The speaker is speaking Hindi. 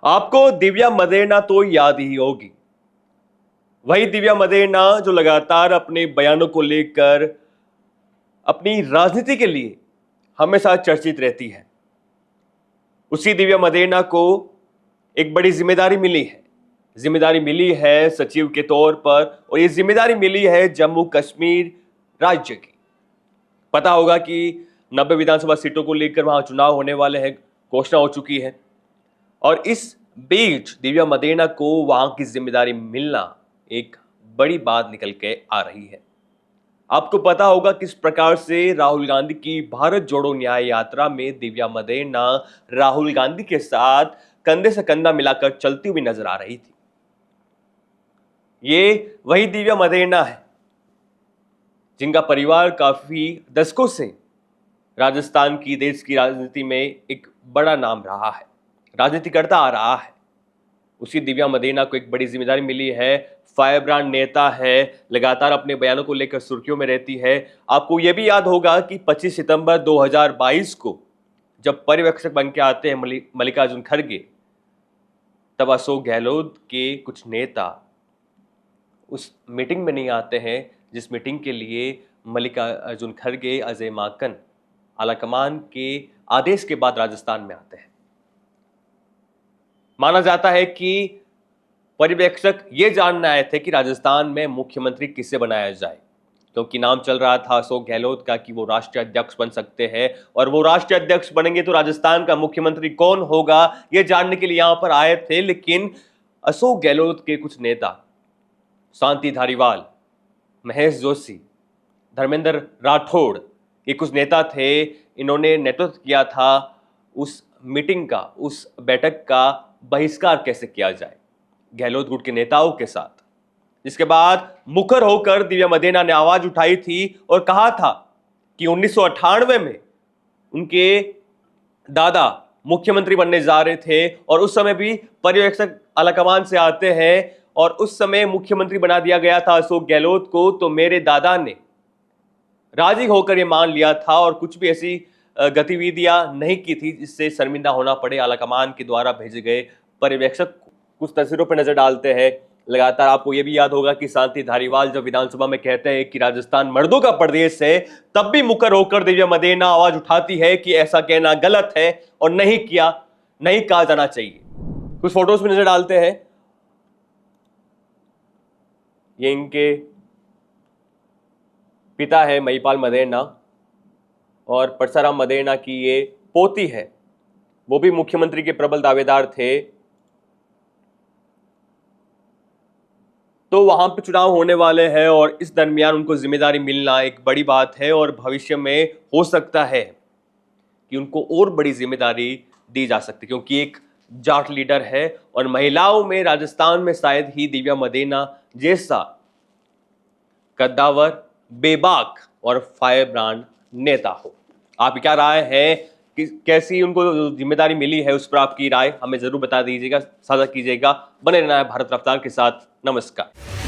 आपको दिव्या मदेरणा तो याद ही होगी। वही दिव्या मदेरणा जो लगातार अपने बयानों को लेकर अपनी राजनीति के लिए हमेशा चर्चित रहती है। उसी दिव्या मदेरणा को एक बड़ी जिम्मेदारी मिली है। जिम्मेदारी मिली है सचिव के तौर पर, और ये जिम्मेदारी मिली है जम्मू कश्मीर राज्य की। पता होगा कि 90 विधानसभा सीटों को लेकर वहां चुनाव होने वाले हैं, घोषणा हो चुकी है। और इस बीच दिव्या मदेरणा को वहां की जिम्मेदारी मिलना एक बड़ी बात निकल के आ रही है। आपको पता होगा किस प्रकार से राहुल गांधी की भारत जोड़ो न्याय यात्रा में दिव्या मदेरणा राहुल गांधी के साथ कंधे से कंधा मिलाकर चलती हुई नजर आ रही थी। ये वही दिव्या मदेरणा है जिनका परिवार काफी दशकों से राजस्थान की देश की राजनीति में एक बड़ा नाम रहा है, राजनीति करता आ रहा है। उसी दिव्या मदेरणा को एक बड़ी जिम्मेदारी मिली है। फायर ब्रांड नेता है, लगातार अपने बयानों को लेकर सुर्खियों में रहती है। आपको यह भी याद होगा कि 25 सितंबर 2022 को जब पर्यवेक्षक बन के आते हैं मल्लिकार्जुन खड़गे, तब अशोक गहलोत के कुछ नेता उस मीटिंग में नहीं आते हैं जिस मीटिंग के लिए मल्लिकार्जुन खड़गे, अजय माकन आलाकमान के आदेश के बाद राजस्थान में आते हैं। माना जाता है कि पर्यवेक्षक ये जानने आए थे कि राजस्थान में मुख्यमंत्री किसे बनाया जाए, क्योंकि नाम चल रहा था अशोक गहलोत का कि वो राष्ट्रीय अध्यक्ष बन सकते हैं, और वो राष्ट्रीय अध्यक्ष बनेंगे तो राजस्थान का मुख्यमंत्री कौन होगा ये जानने के लिए यहां पर आए थे। लेकिन अशोक गहलोत के कुछ नेता, शांति धारीवाल, महेश जोशी, धर्मेंद्र राठौड़, ये कुछ नेता थे। इन्होंने नेतृत्व किया था उस मीटिंग का, उस बैठक का बहिष्कार कैसे किया जाए गहलोत गुट के नेताओं के साथ। जिसके बाद मुखर होकर दिव्या मदेरणा ने आवाज उठाई थी और कहा था कि 1998 में उनके दादा मुख्यमंत्री बनने जा रहे थे, और उस समय भी पर्यवेक्षक आलाकमान से आते हैं, और उस समय मुख्यमंत्री बना दिया गया था अशोक गहलोत को। तो मेरे दादा ने राजी होकर ये मान लिया था और कुछ भी ऐसी गतिविधियां नहीं की थी जिससे शर्मिंदा होना पड़े आलाकमान के द्वारा भेजे गए पर्यवेक्षक को। कुछ तस्वीरों पर नजर डालते हैं। लगातार आपको यह भी याद होगा कि शांति धारीवाल जब विधानसभा में कहते हैं कि राजस्थान मर्दों का प्रदेश है, तब भी मुकर होकर दिव्या मदेरणा आवाज उठाती है कि ऐसा कहना गलत है और नहीं कहा जाना चाहिए। कुछ फोटोज में नजर डालते हैं। ये इनके पिता है महिपाल मदेरणा, और परसाराम मदेरणा की ये पोती है, वो भी मुख्यमंत्री के प्रबल दावेदार थे। तो वहां पे चुनाव होने वाले हैं और इस दरमियान उनको जिम्मेदारी मिलना एक बड़ी बात है, और भविष्य में हो सकता है कि उनको और बड़ी जिम्मेदारी दी जा सकती है, क्योंकि एक जाट लीडर है और महिलाओं में राजस्थान में शायद ही दिव्या मदेरणा जैसा कद्दावर, बेबाक और फायर ब्रांड नेता हो। आप क्या राय है कि कैसी उनको जिम्मेदारी मिली है, उस पर आपकी राय हमें जरूर बता दीजिएगा, साझा कीजिएगा। बने रहना है भारत रफ्तार के साथ। नमस्कार।